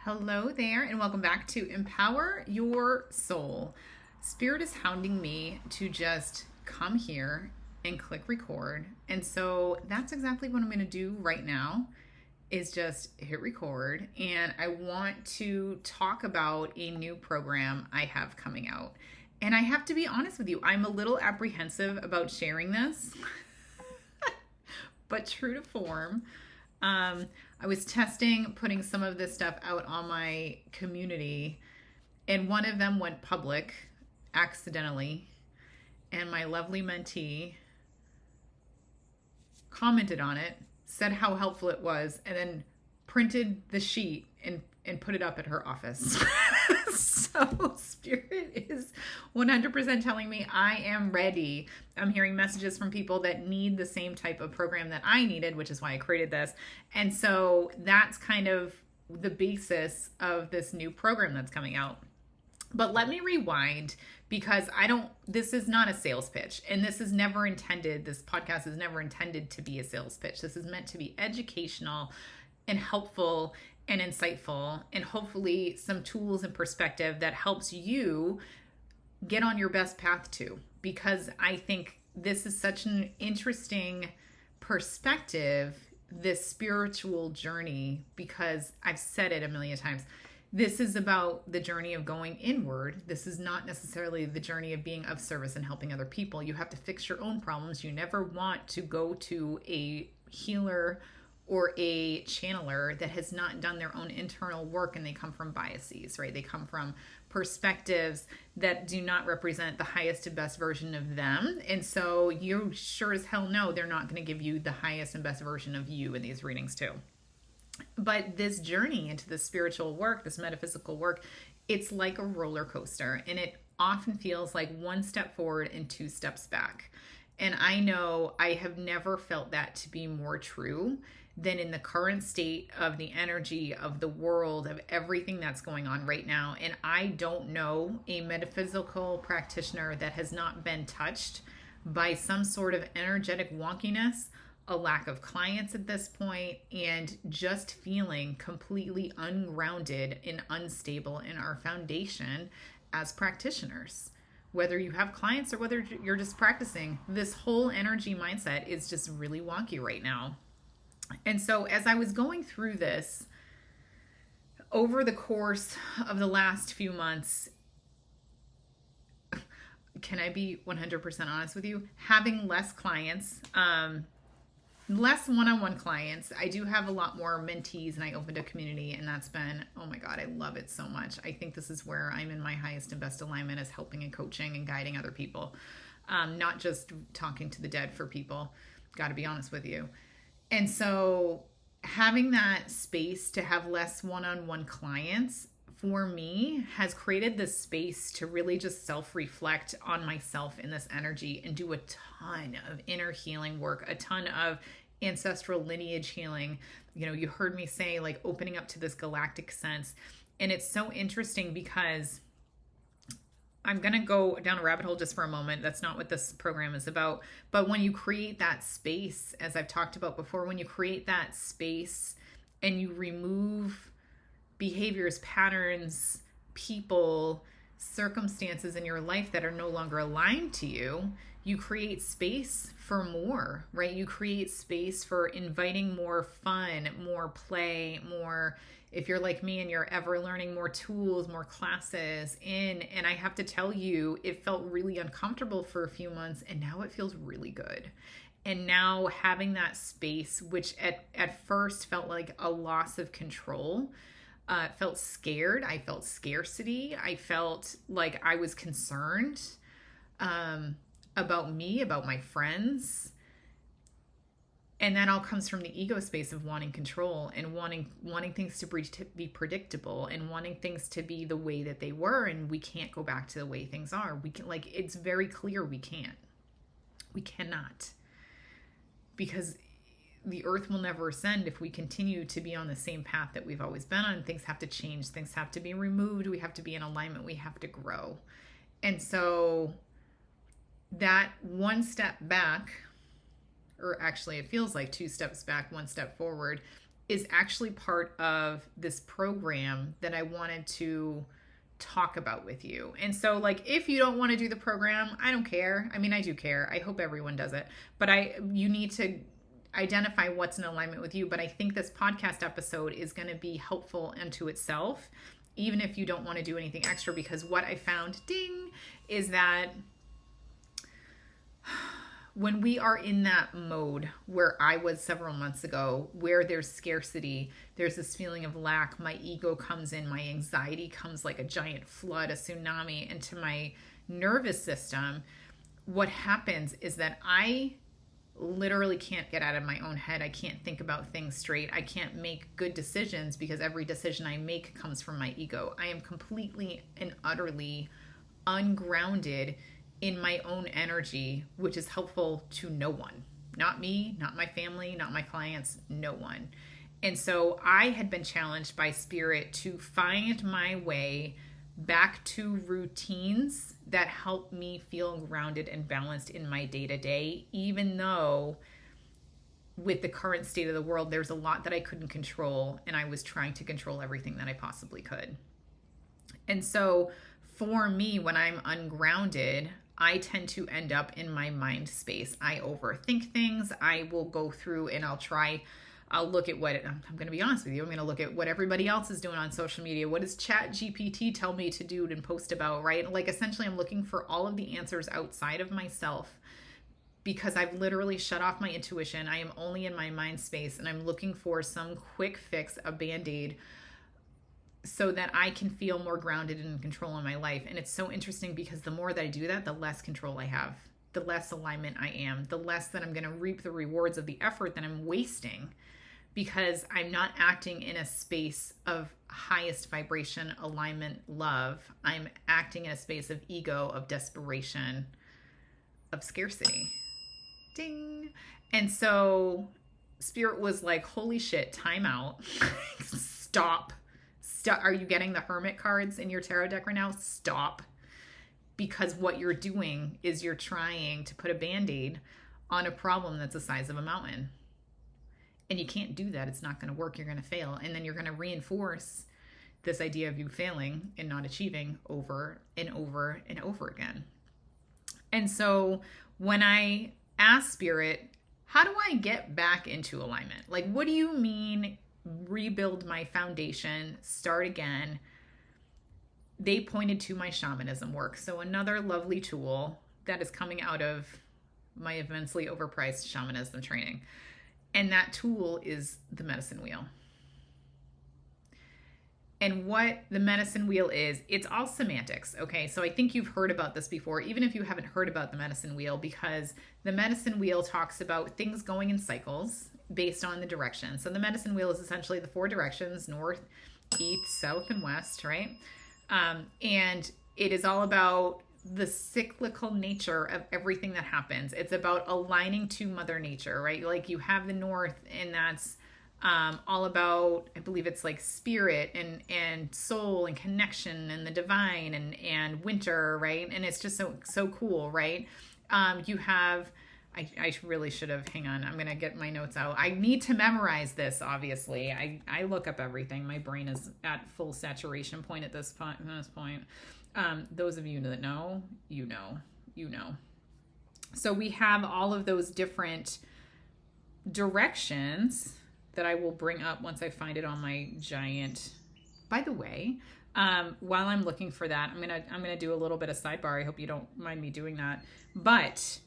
Hello there, and welcome back to Empower Your Soul. Spirit is hounding me to just come here and click record. And so that's exactly what I'm going to do right now is just hit record. And I want to talk about a new program I have coming out. And I have to be honest with you, I'm a little apprehensive about sharing this, but true to form. I was testing putting some of this stuff out on my community, and one of them went public accidentally. And my lovely mentee commented on it, said how helpful it was, and then printed the sheet and put it up at her office. So Spirit is 100% telling me I am ready. I'm hearing messages from people that need the same type of program that I needed, which is why I created this. And so that's kind of the basis of this new program that's coming out. But let me rewind because this is not a sales pitch, and this podcast is never intended to be a sales pitch. This is meant to be educational and helpful and insightful, and hopefully some tools and perspective that helps you get on your best path too. Because I think this is such an interesting perspective, this spiritual journey, because I've said it a million times. This is about the journey of going inward. This is not necessarily the journey of being of service and helping other people. You have to fix your own problems. You never want to go to a healer or a channeler that has not done their own internal work, and they come from biases, right? They come from perspectives that do not represent the highest and best version of them. And so you sure as hell know they're not going to give you the highest and best version of you in these readings too. But this journey into the spiritual work, this metaphysical work, it's like a roller coaster, and it often feels like one step forward and two steps back. And I know I have never felt that to be more true than in the current state of the energy of the world, of everything that's going on right now. And I don't know a metaphysical practitioner that has not been touched by some sort of energetic wonkiness, a lack of clients at this point, and just feeling completely ungrounded and unstable in our foundation as practitioners. Whether you have clients or whether you're just practicing, this whole energy mindset is just really wonky right now. And so as I was going through this over the course of the last few months, can I be 100% honest with you? Having less clients, less one-on-one clients. I do have a lot more mentees, and I opened a community, and that's been, oh my God, I love it so much. I think this is where I'm in my highest and best alignment, is helping and coaching and guiding other people, not just talking to the dead for people. Got to be honest with you. And so having that space to have less one-on-one clients for me has created this space to really just self-reflect on myself in this energy and do a ton of inner healing work, a ton of ancestral lineage healing. You know, you heard me say like opening up to this galactic sense. And it's so interesting because I'm going to go down a rabbit hole just for a moment. That's not what this program is about. But when you create that space, as I've talked about before, when you create that space and you remove behaviors, patterns, people, circumstances in your life that are no longer aligned to you, you create space for more, right? You create space for inviting more fun, more play, more, if you're like me and you're ever learning, more tools, more classes in. And I have to tell you, it felt really uncomfortable for a few months, and now it feels really good. And now having that space, which at first felt like a loss of control, felt scared. I felt scarcity. I felt like I was concerned about me, about my friends. And that all comes from the ego space of wanting control and wanting things to be predictable and wanting things to be the way that they were. And we can't go back to the way things are. We can, like, it's very clear we can't. We cannot. Because the earth will never ascend if we continue to be on the same path that we've always been on. Things have to change. Things have to be removed. We have to be in alignment. We have to grow. And so that one step back, or actually it feels like two steps back, one step forward, is actually part of this program that I wanted to talk about with you. And so, like, if you don't want to do the program, I don't care. I mean, I do care. I hope everyone does it. But you need to identify what's in alignment with you. But I think this podcast episode is going to be helpful unto itself, even if you don't want to do anything extra, because what I found, ding, is that when we are in that mode where I was several months ago, where there's scarcity, there's this feeling of lack, my ego comes in, my anxiety comes like a giant flood, a tsunami into my nervous system. What happens is that I literally can't get out of my own head. I can't think about things straight. I can't make good decisions because every decision I make comes from my ego. I am completely and utterly ungrounded in my own energy, which is helpful to no one. Not me, not my family, not my clients, no one. And so I had been challenged by Spirit to find my way back to routines that help me feel grounded and balanced in my day-to-day, even though with the current state of the world, there's a lot that I couldn't control, and I was trying to control everything that I possibly could. And so for me, when I'm ungrounded, I tend to end up in my mind space. I overthink things. I will go through and I'll look at what, I'm going to be honest with you, I'm going to look at what everybody else is doing on social media. What does Chat GPT tell me to do and post about, right? Like, essentially, I'm looking for all of the answers outside of myself because I've literally shut off my intuition. I am only in my mind space, and I'm looking for some quick fix, a Band-Aid, so that I can feel more grounded and in control in my life. And it's so interesting because the more that I do that, the less control I have, the less alignment I am, the less that I'm going to reap the rewards of the effort that I'm wasting, because I'm not acting in a space of highest vibration, alignment, love. I'm acting in a space of ego, of desperation, of scarcity. Ding. And so Spirit was like, holy shit, time out. Stop. Are you getting the Hermit cards in your tarot deck right now? Stop. Because what you're doing is you're trying to put a Band-Aid on a problem that's the size of a mountain. And you can't do that. It's not going to work. You're going to fail. And then you're going to reinforce this idea of you failing and not achieving over and over and over again. And so when I asked Spirit, how do I get back into alignment? Like, what do you mean rebuild my foundation, start again? They pointed to my shamanism work. So another lovely tool that is coming out of my immensely overpriced shamanism training. And that tool is the medicine wheel. And what the medicine wheel is, it's all semantics, okay? So I think you've heard about this before, even if you haven't heard about the medicine wheel, because the medicine wheel talks about things going in cycles based on the direction. So the medicine wheel is essentially the 4 directions: north, east, south, and west, right? And it is all about the cyclical nature of everything that happens. It's about aligning to Mother Nature, right? Like, you have the north, and that's all about, I believe it's like spirit and soul and connection and the divine and winter, right? And it's just so cool, right? You have, I really should have, hang on, I'm going to get my notes out. I need to memorize this, obviously. I look up everything. My brain is at full saturation point at this point. Those of you that know, you know. So we have all of those different directions that I will bring up once I find it on my giant. By the way, while I'm looking for that, I'm gonna do a little bit of sidebar. I hope you don't mind me doing that. But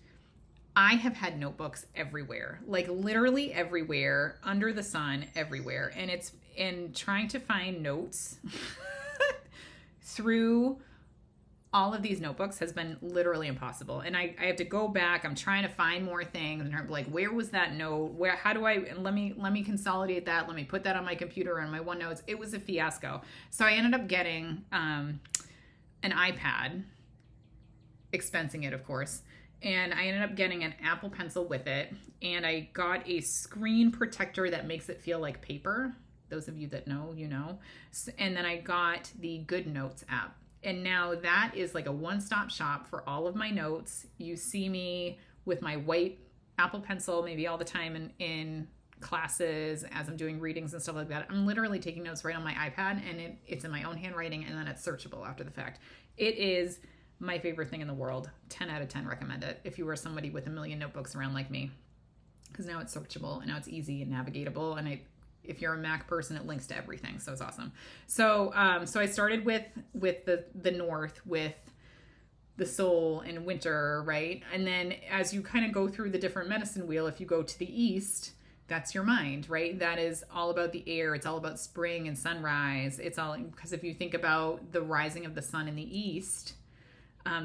I have had notebooks everywhere, like literally everywhere, under the sun, everywhere. And it's in trying to find notes through all of these notebooks has been literally impossible. And I have to go back. I'm trying to find more things, and I'm like, where was that note? How do I, let me consolidate that. Let me put that on my computer on my OneNotes. It was a fiasco. So I ended up getting an iPad, expensing it, of course. And I ended up getting an Apple Pencil with it. And I got a screen protector that makes it feel like paper. Those of you that know, you know. And then I got the Good Notes app. And now that is like a one-stop shop for all of my notes. You see me with my white Apple Pencil maybe all the time in classes, as I'm doing readings and stuff like that, I'm literally taking notes right on my iPad, and it's in my own handwriting, and then it's searchable after the fact. It is my favorite thing in the world. 10 out of 10 recommend it if you are somebody with a million notebooks around like me, because now it's searchable and now it's easy and navigatable. And if you're a Mac person, it links to everything, so it's awesome. So I started with the north, with the soul and winter, right? And then as you kind of go through the different medicine wheel, if you go to the east, that's your mind, right? That is all about the air. It's all about spring and sunrise. It's all, because if you think about the rising of the sun in the east,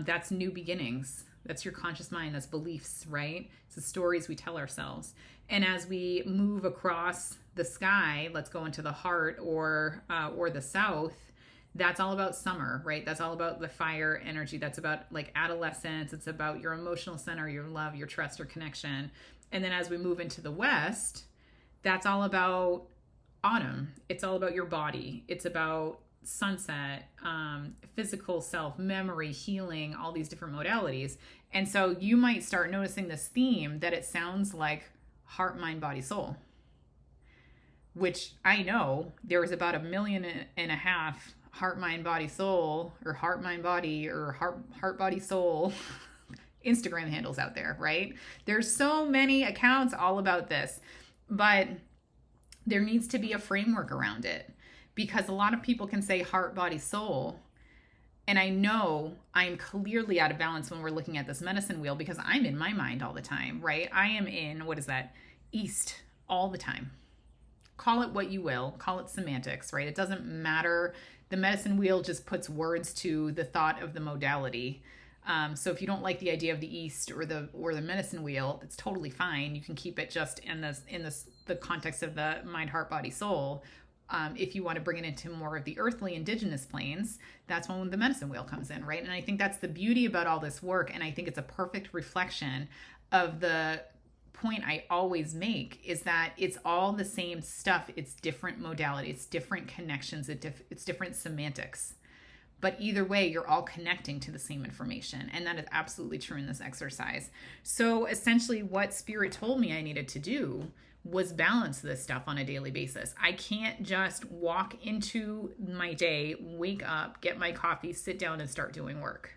that's new beginnings. That's your conscious mind. That's beliefs, right? It's the stories we tell ourselves. And as we move across the sky, let's go into the heart or the south. That's all about summer, right? That's all about the fire energy. That's about like adolescence. It's about your emotional center, your love, your trust, your connection. And then as we move into the west, that's all about autumn. It's all about your body. It's about sunset, physical self, memory, healing, all these different modalities. And so you might start noticing this theme that it sounds like heart, mind, body, soul, which I know there's about 1.5 million heart, mind, body, soul, or heart, mind, body, or heart, body, soul Instagram handles out there, right? There's so many accounts all about this, but there needs to be a framework around it, because a lot of people can say heart, body, soul. And I know I'm clearly out of balance when we're looking at this medicine wheel, because I'm in my mind all the time, right? I am in, what is that? East all the time. Call it what you will, call it semantics, right? It doesn't matter. The medicine wheel just puts words to the thought of the modality. So if you don't like the idea of the East or the medicine wheel, it's totally fine. You can keep it just in the context of the mind, heart, body, soul. If you want to bring it into more of the earthly indigenous planes, that's when the medicine wheel comes in, right? And I think that's the beauty about all this work. And I think it's a perfect reflection of the point I always make, is that it's all the same stuff. It's different modalities, it's different connections, it's different semantics. But either way, you're all connecting to the same information. And that is absolutely true in this exercise. So essentially what Spirit told me I needed to do was balance this stuff on a daily basis. I can't just walk into my day, wake up, get my coffee, sit down and start doing work,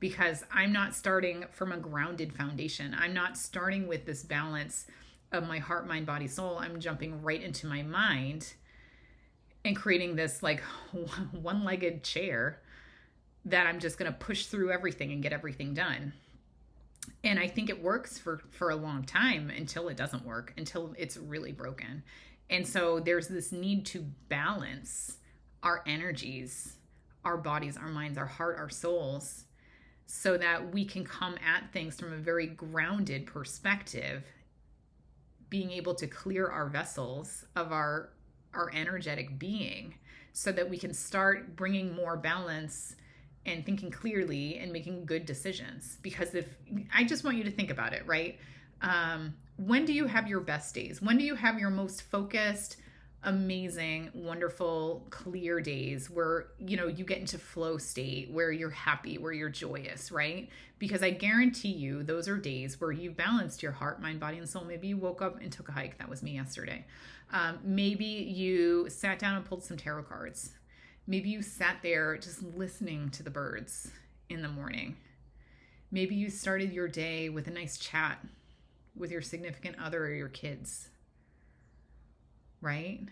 because I'm not starting from a grounded foundation. I'm not starting with this balance of my heart, mind, body, soul. I'm jumping right into my mind and creating this like one-legged chair that I'm just going to push through everything and get everything done. And I think it works for a long time, until it doesn't work, until it's really broken. And so there's this need to balance our energies, our bodies, our minds, our heart, our souls, so that we can come at things from a very grounded perspective, being able to clear our vessels of our energetic being, so that we can start bringing more balance and thinking clearly and making good decisions. Because if I just want you to think about it, right? When do you have your best days? When do you have your most focused, amazing, wonderful, clear days where, you get into flow state, where you're happy, where you're joyous, right? Because I guarantee you those are days where you've balanced your heart, mind, body, and soul. Maybe you woke up and took a hike. That was me yesterday. Maybe you sat down and pulled some tarot cards. Maybe you sat there just listening to the birds in the morning. Maybe you started your day with a nice chat with your significant other or your kids, right?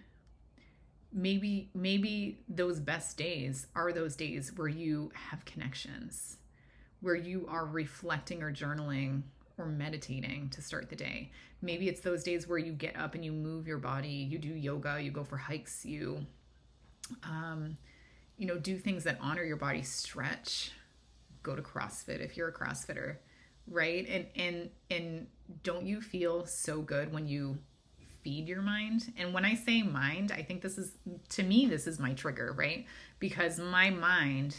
Maybe those best days are those days where you have connections, where you are reflecting or journaling or meditating to start the day. Maybe it's those days where you get up and you move your body, you do yoga, you go for hikes, you do things that honor your body, stretch, go to CrossFit if you're a CrossFitter, right? And don't you feel so good when you feed your mind? And when I say mind, I think this is my trigger, right? Because my mind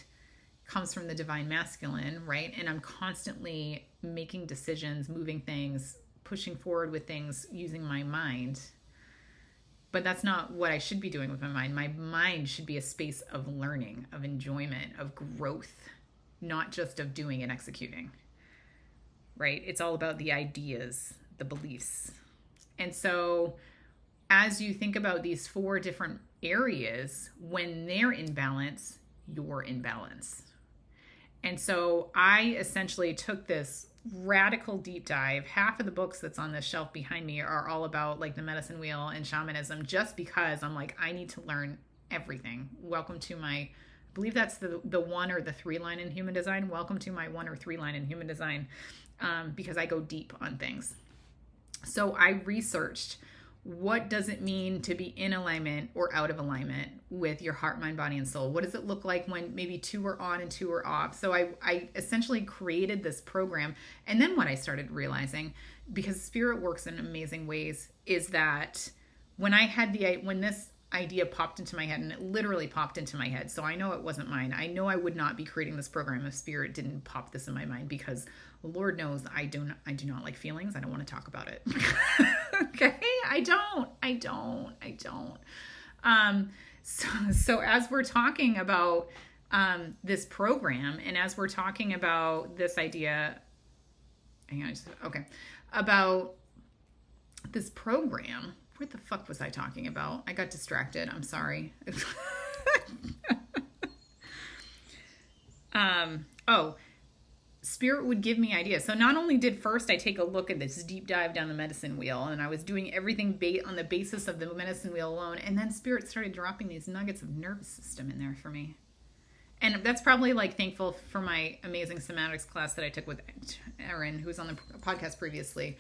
comes from the divine masculine, right? And I'm constantly making decisions, moving things, pushing forward with things using my mind. But that's not what I should be doing with my mind. My mind should be a space of learning, of enjoyment, of growth, not just of doing and executing, right? It's all about the ideas, the beliefs. And so as you think about these 4 different areas, when they're in balance, you're in balance. And so I essentially took this radical deep dive. Half of the books that's on the shelf behind me are all about like the medicine wheel and shamanism, just because I'm like, I need to learn everything. Welcome to my, I believe that's the 1 or the 3 line in human design. Welcome to my 1 or 3 line in human design, because I go deep on things. So I researched, what does it mean to be in alignment or out of alignment with your heart, mind, body, and soul? What does it look like when maybe 2 are on and 2 are off? So I essentially created this program. And then what I started realizing, because spirit works in amazing ways, is that when this idea popped into my head, and it literally popped into my head, so I know it wasn't mine. I know I would not be creating this program if spirit didn't pop this in my mind, because Lord knows I do not like feelings. I don't want to talk about it. Okay? I don't. So as we're talking about this program, and as we're talking about this idea, about this program, what the fuck was I talking about? I got distracted. I'm sorry. Spirit would give me ideas. So not only did first I take a look at this deep dive down the medicine wheel, and I was doing everything on the basis of the medicine wheel alone, and then Spirit started dropping these nuggets of nervous system in there for me. And that's probably like thankful for my amazing somatics class that I took with Erin, who was on the podcast previously.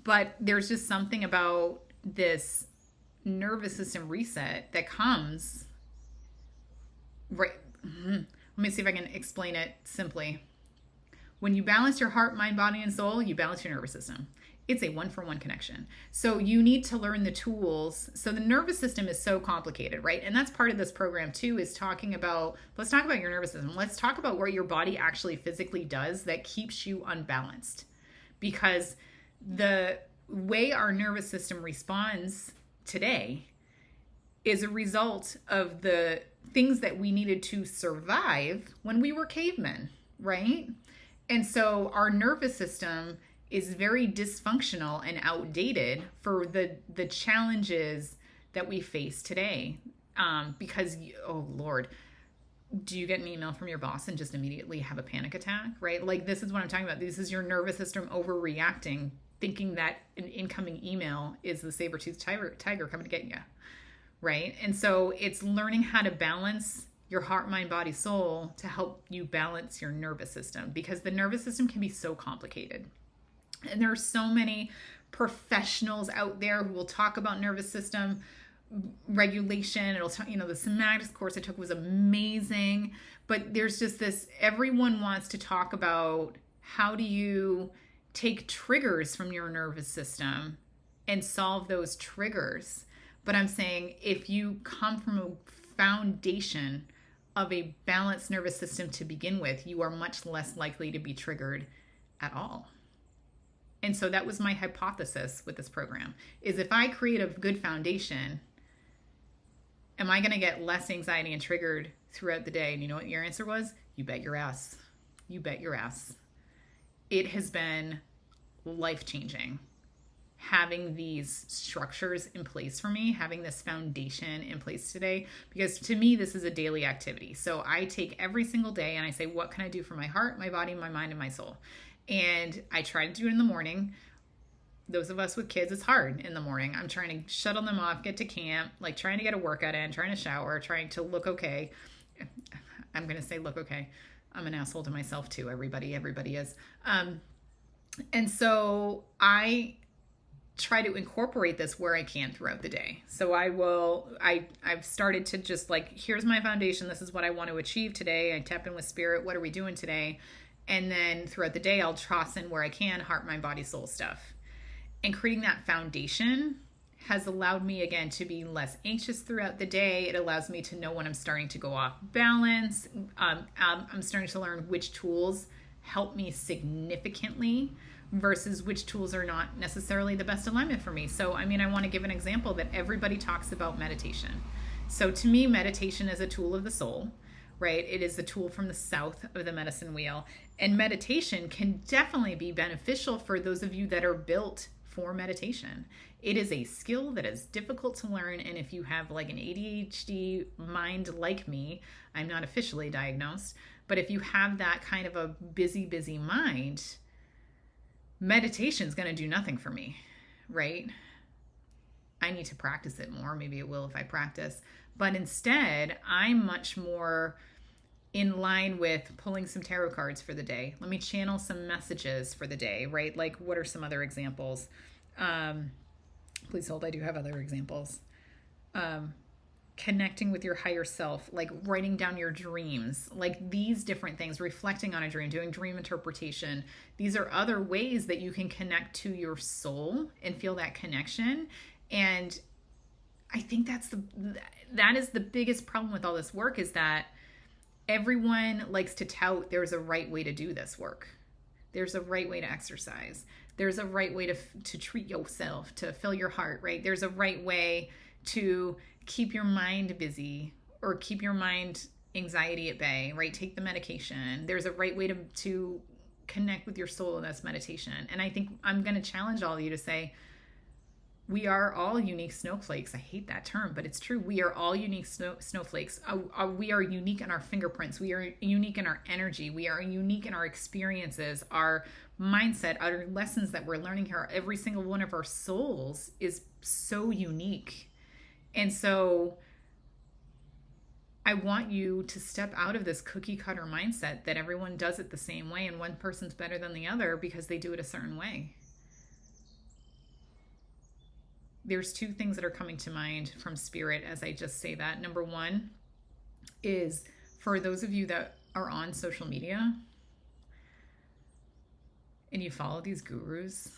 But there's just something about this nervous system reset that comes right. Let me see if I can explain it simply. When you balance your heart, mind, body, and soul, you balance your nervous system. It's a 1-for-1 connection. So you need to learn the tools. So the nervous system is so complicated, right? And that's part of this program too, is let's talk about your nervous system. Let's talk about what your body actually physically does that keeps you unbalanced. Because the way our nervous system responds today is a result of the things that we needed to survive when we were cavemen, right? And so our nervous system is very dysfunctional and outdated for the challenges that we face today. Because, oh Lord, do you get an email from your boss and just immediately have a panic attack, right? Like, this is what I'm talking about. This is your nervous system overreacting, thinking that an incoming email is the saber-toothed tiger coming to get you, right? And so it's learning how to balance your heart, mind, body, soul to help you balance your nervous system, because the nervous system can be so complicated. And there are so many professionals out there who will talk about nervous system regulation. It'll talk, the somatics course I took was amazing, but there's just this, everyone wants to talk about how do you take triggers from your nervous system and solve those triggers. But I'm saying, if you come from a foundation of a balanced nervous system to begin with, you are much less likely to be triggered at all. And so that was my hypothesis with this program, is if I create a good foundation, am I going to get less anxiety and triggered throughout the day? And you know what your answer was? You bet your ass. You bet your ass. It has been life-changing having these structures in place for me, having this foundation in place today, because to me, this is a daily activity. So I take every single day and I say, what can I do for my heart, my body, my mind, and my soul? And I try to do it in the morning. Those of us with kids, it's hard in the morning. I'm trying to shuttle them off, get to camp, like trying to get a workout in, trying to shower, trying to look okay. I'm going to say look okay. I'm an asshole to myself too. Everybody is. And so I try to incorporate this where I can throughout the day. So I've started to just like, here's my foundation. This is what I want to achieve today. I tap in with spirit. What are we doing today? And then throughout the day, I'll toss in where I can, heart, mind, body, soul stuff. And creating that foundation has allowed me, again, to be less anxious throughout the day. It allows me to know when I'm starting to go off balance. I'm starting to learn which tools help me significantly versus which tools are not necessarily the best alignment for me. So, I want to give an example that everybody talks about meditation. So to me, meditation is a tool of the soul, right? It is a tool from the south of the medicine wheel. And meditation can definitely be beneficial for those of you that are built for meditation. It is a skill that is difficult to learn. And if you have like an ADHD mind like me, I'm not officially diagnosed, but if you have that kind of a busy mind, meditation is going to do nothing for me, right? I need to practice it more. Maybe it will if I practice. But instead, I'm much more in line with pulling some tarot cards for the day. Let me channel some messages for the day, right? Like, what are some other examples? Please hold, I do have other examples. Connecting with your higher self, like writing down your dreams, like these different things, reflecting on a dream, doing dream interpretation. These are other ways that you can connect to your soul and feel that connection. And I think that is the biggest problem with all this work, is that everyone likes to tout there's a right way to do this work. There's a right way to exercise. There's a right way to treat yourself, to fill your heart, right? There's a right way to keep your mind busy or keep your mind anxiety at bay, right? Take the medication. There's a right way to connect with your soul, and that's meditation. And I think I'm going to challenge all of you to say, we are all unique snowflakes. I hate that term, but it's true. We are all unique snowflakes. We are unique in our fingerprints. We are unique in our energy. We are unique in our experiences, our mindset, our lessons that we're learning here. Every single one of our souls is so unique. And so I want you to step out of this cookie cutter mindset that everyone does it the same way and one person's better than the other because they do it a certain way. There's two things that are coming to mind from Spirit as I just say that. Number one is, for those of you that are on social media and you follow these gurus,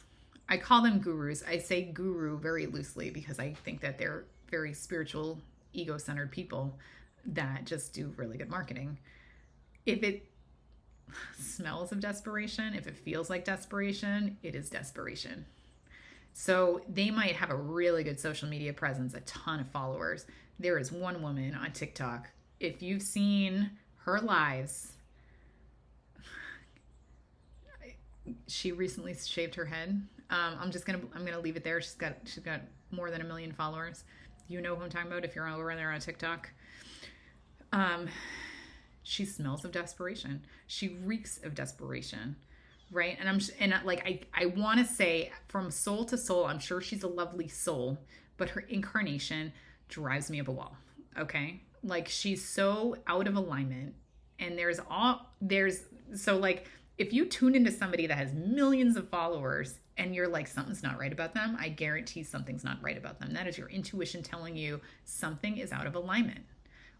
I call them gurus. I say guru very loosely because I think that they're very spiritual, ego-centered people that just do really good marketing. If it smells of desperation, if it feels like desperation, it is desperation. So they might have a really good social media presence, a ton of followers. There is one woman on TikTok. If you've seen her lives, she recently shaved her head. I'm gonna leave it there. She's got more than 1 million followers. You know who I'm talking about if you're over there on TikTok. She smells of desperation. She reeks of desperation. Right. And I want to say, from soul to soul, I'm sure she's a lovely soul, but her incarnation drives me up a wall. Okay. Like, she's so out of alignment, and so like, if you tune into somebody that has millions of followers and you're like, something's not right about them, I guarantee something's not right about them. That is your intuition telling you something is out of alignment.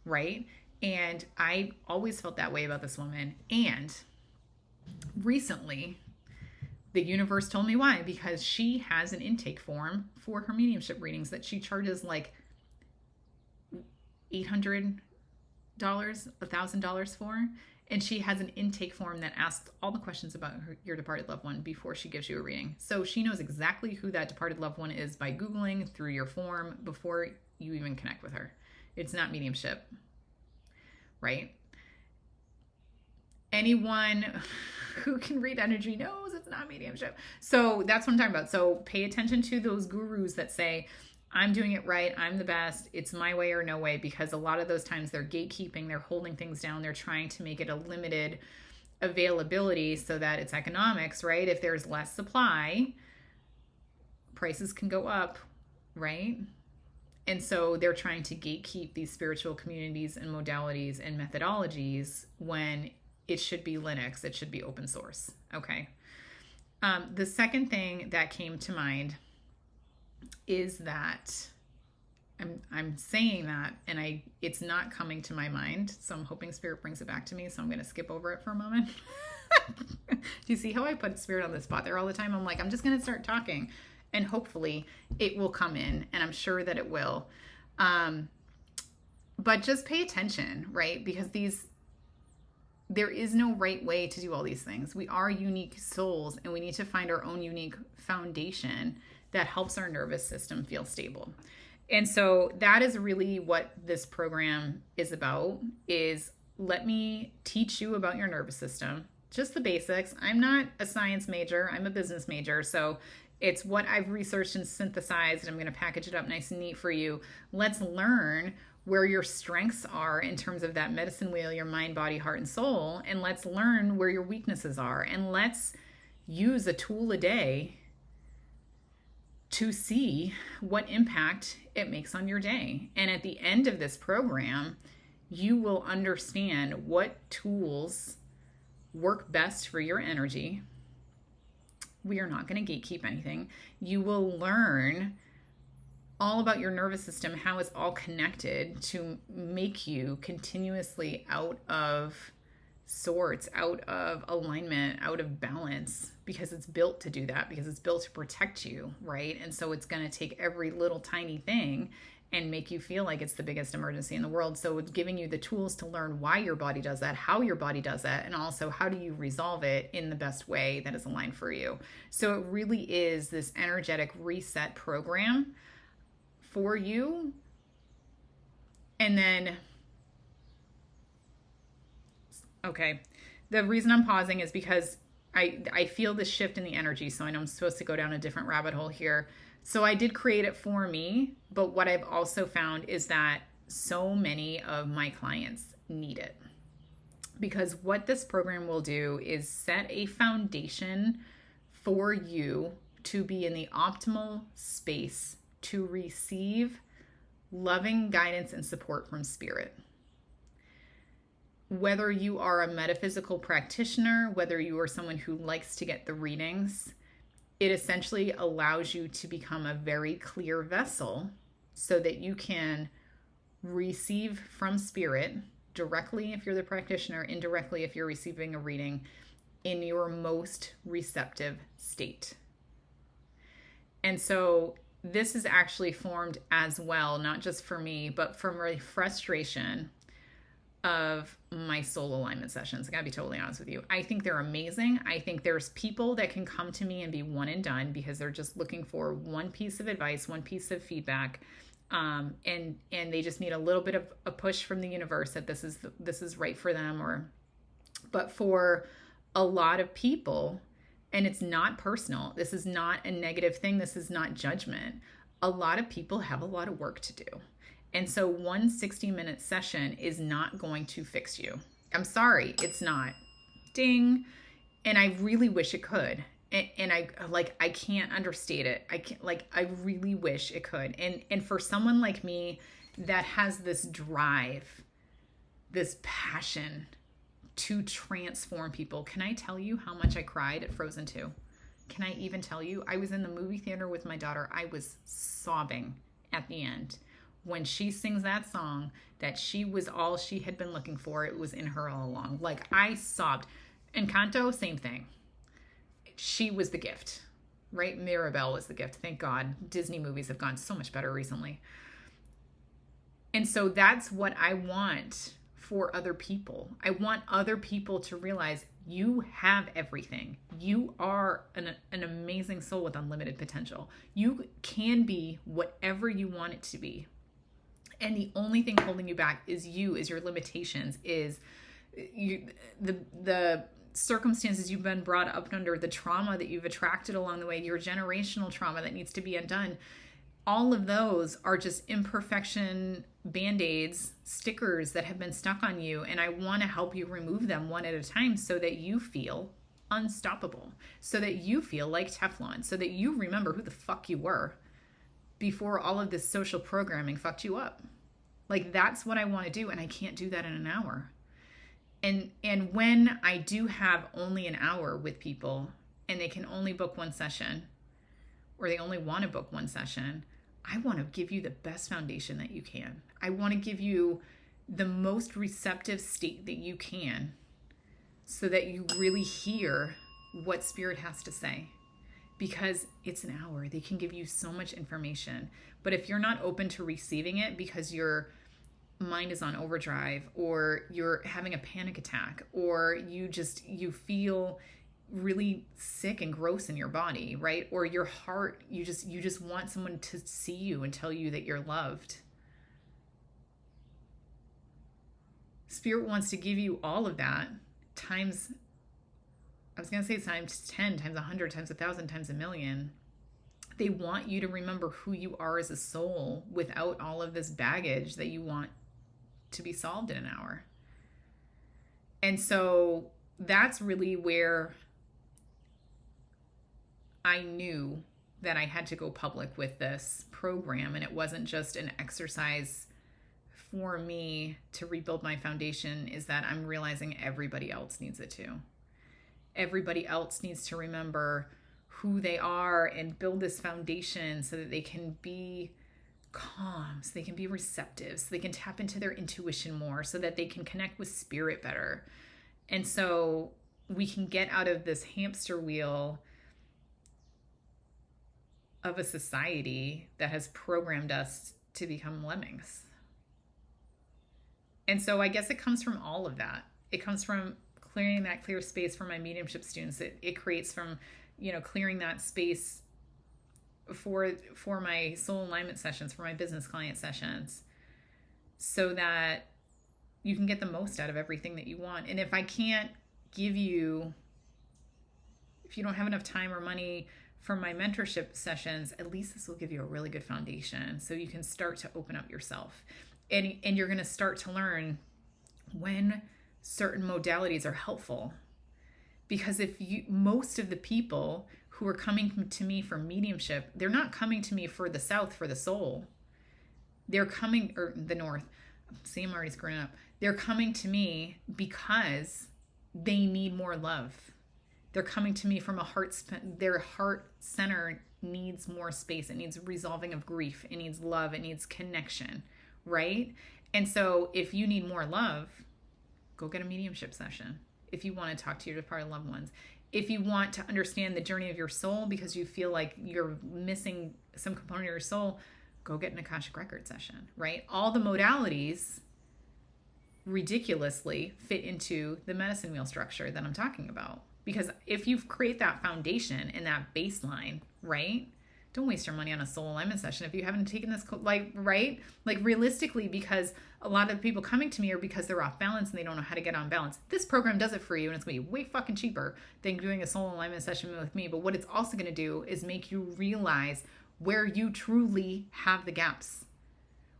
Right. And I always felt that way about this woman. And recently, the universe told me why, because she has an intake form for her mediumship readings that she charges like $800, $1,000 for. And she has an intake form that asks all the questions about your departed loved one before she gives you a reading. So she knows exactly who that departed loved one is by Googling through your form before you even connect with her. It's not mediumship, right? Anyone who can read energy knows it's not mediumship. So that's what I'm talking about. So pay attention to those gurus that say, I'm doing it right, I'm the best, it's my way or no way, because a lot of those times they're gatekeeping, they're holding things down, they're trying to make it a limited availability so that it's economics, right? If there's less supply, prices can go up, right? And so they're trying to gatekeep these spiritual communities and modalities and methodologies when it should be Linux. It should be open source. Okay. The second thing that came to mind is that I'm saying that, and it's not coming to my mind. So I'm hoping Spirit brings it back to me. So I'm going to skip over it for a moment. Do you see how I put Spirit on the spot there all the time? I'm like, I'm just going to start talking, and hopefully it will come in, and I'm sure that it will. But just pay attention, right? Because there is no right way to do all these things. We are unique souls, and we need to find our own unique foundation that helps our nervous system feel stable. And so that is really what this program is about, is let me teach you about your nervous system, just the basics. I'm not a science major, I'm a business major. So It's what I've researched and synthesized, and I'm going to package it up nice and neat for you. Let's learn where your strengths are in terms of that medicine wheel, your mind, body, heart, and soul. And let's learn where your weaknesses are. And let's use a tool a day to see what impact it makes on your day. And at the end of this program, you will understand what tools work best for your energy. We are not going to gatekeep anything. You will learn all about your nervous system, how it's all connected to make you continuously out of sorts, out of alignment, out of balance, because it's built to do that, because it's built to protect you, right? And so it's going to take every little tiny thing and make you feel like it's the biggest emergency in the world. So it's giving you the tools to learn why your body does that, how your body does that, and also how do you resolve it in the best way that is aligned for you. So it really is this energetic reset program for you. And then, okay, the reason I'm pausing is because I feel this shift in the energy. So I know I'm supposed to go down a different rabbit hole here. So I did create it for me, but what I've also found is that so many of my clients need it. Because what this program will do is set a foundation for you to be in the optimal space to receive loving guidance and support from spirit. Whether you are a metaphysical practitioner, whether you are someone who likes to get the readings, it essentially allows you to become a very clear vessel so that you can receive from spirit directly if you're the practitioner, indirectly if you're receiving a reading, in your most receptive state. And so this is actually formed as well, not just for me, but from a frustration of my soul alignment sessions. I gotta be totally honest with you. I think they're amazing. I think there's people that can come to me and be one and done because they're just looking for one piece of advice, one piece of feedback, and they just need a little bit of a push from the universe that this is right for them. But for a lot of people, and it's not personal, this is not a negative thing, this is not judgment. A lot of people have a lot of work to do. And so one 60-minute session is not going to fix you. I'm sorry, it's not. Ding. And I really wish it could. And I can't understate it. I really wish it could. And for someone like me that has this drive, this passion to transform people, can I tell you how much I cried at Frozen 2? Can I even tell you? I was in the movie theater with my daughter. I was sobbing at the end. When she sings that song, that she was all she had been looking for, it was in her all along. Like, I sobbed. Encanto, same thing. She was the gift, right? Mirabelle was the gift. Thank God. Disney movies have gone so much better recently. And so that's what I want for other people. I want other people to realize you have everything. You are an amazing soul with unlimited potential. You can be whatever you want it to be. And the only thing holding you back is your limitations, is the circumstances you've been brought up under, the trauma that you've attracted along the way, your generational trauma that needs to be undone. All of those are just imperfection band-aids, stickers that have been stuck on you. And I want to help you remove them one at a time so that you feel unstoppable, so that you feel like Teflon, so that you remember who the fuck you were before all of this social programming fucked you up. Like, that's what I want to do, and I can't do that in an hour. And when I do have only an hour with people and they can only book one session, or they only want to book one session, I want to give you the best foundation that you can. I want to give you the most receptive state that you can so that you really hear what spirit has to say. Because it's an hour. They can give you so much information. But if you're not open to receiving it because your mind is on overdrive, or you're having a panic attack, or you feel really sick and gross in your body, right? Or your heart, you just want someone to see you and tell you that you're loved. Spirit wants to give you all of that times, I was going to say times 10, times 100, times 1,000, times a million. They want you to remember who you are as a soul without all of this baggage that you want to be solved in an hour. And so that's really where I knew that I had to go public with this program. And it wasn't just an exercise for me to rebuild my foundation, is that I'm realizing everybody else needs it too. Everybody else needs to remember who they are and build this foundation so that they can be calm, so they can be receptive, so they can tap into their intuition more, so that they can connect with spirit better. And so we can get out of this hamster wheel of a society that has programmed us to become lemmings. And so I guess it comes from all of that. It comes from clearing that clear space for my mediumship students. It creates from, clearing that space for my soul alignment sessions, for my business client sessions, so that you can get the most out of everything that you want. And if I can't give you, if you don't have enough time or money for my mentorship sessions, at least this will give you a really good foundation so you can start to open up yourself. And you're going to start to learn when certain modalities are helpful. Because most of the people who are coming to me for mediumship, they're not coming to me for the South, for the soul. They're coming, or the North. See, I'm already screwing up. They're coming to me because they need more love. They're coming to me from their heart center needs more space. It needs resolving of grief. It needs love. It needs connection, right? And so if you need more love, go get a mediumship session. If you want to talk to your departed loved ones, if you want to understand the journey of your soul because you feel like you're missing some component of your soul, go get an Akashic Record session, right? All the modalities ridiculously fit into the medicine wheel structure that I'm talking about. Because if you create that foundation and that baseline, right? Don't waste your money on a soul alignment session if you haven't taken this, right? Like realistically, because a lot of the people coming to me are because they're off balance and they don't know how to get on balance. This program does it for you, and it's going to be way fucking cheaper than doing a soul alignment session with me. But what it's also going to do is make you realize where you truly have the gaps.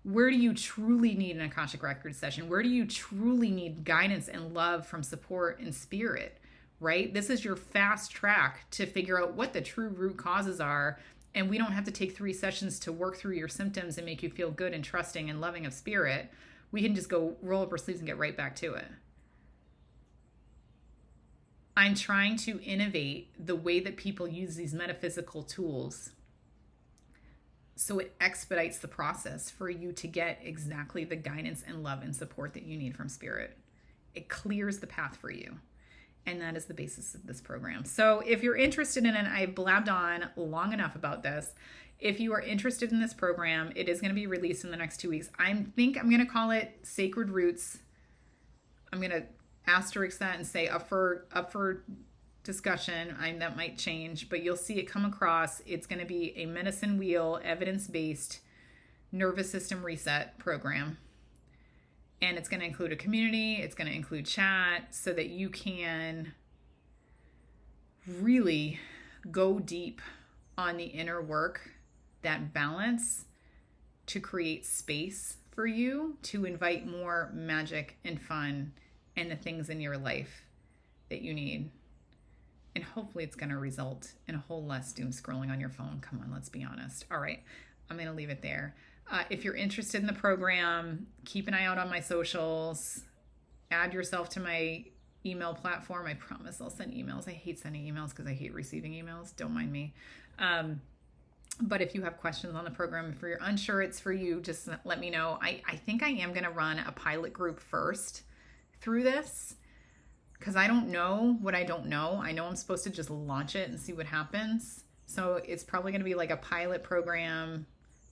Where do you truly need an Akashic Record session? Where do you truly need guidance and love from support and spirit, right? This is your fast track to figure out what the true root causes are. And we don't have to take 3 sessions to work through your symptoms and make you feel good and trusting and loving of spirit. We can just go roll up our sleeves and get right back to it. I'm trying to innovate the way that people use these metaphysical tools so it expedites the process for you to get exactly the guidance and love and support that you need from spirit. It clears the path for you. And that is the basis of this program. So if you're interested in it, I blabbed on long enough about this. If you are interested in this program, it is going to be released in the next 2 weeks. I think I'm going to call it Sacred Roots. I'm going to asterisk that and say up for discussion. That might change, but you'll see it come across. It's going to be a medicine wheel, evidence-based nervous system reset program. And it's going to include a community. It's going to include chat so that you can really go deep on the inner work, that balance, to create space for you to invite more magic and fun and the things in your life that you need. And hopefully it's going to result in a whole less doom scrolling on your phone. Come on, let's be honest. All right, I'm going to leave it there. If you're interested in the program, keep an eye out on my socials. Add yourself to my email platform. I promise I'll send emails. I hate sending emails because I hate receiving emails. Don't mind me. But if you have questions on the program, if you're unsure it's for you, just let me know. I think I am going to run a pilot group first through this because I don't know what I don't know. I know I'm supposed to just launch it and see what happens. So it's probably going to be like a pilot program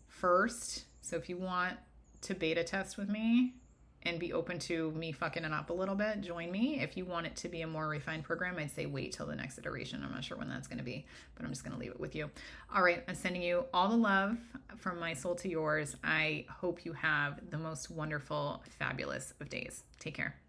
first. So if you want to beta test with me and be open to me fucking it up a little bit, join me. If you want it to be a more refined program, I'd say wait till the next iteration. I'm not sure when that's going to be, but I'm just going to leave it with you. All right, I'm sending you all the love from my soul to yours. I hope you have the most wonderful, fabulous of days. Take care.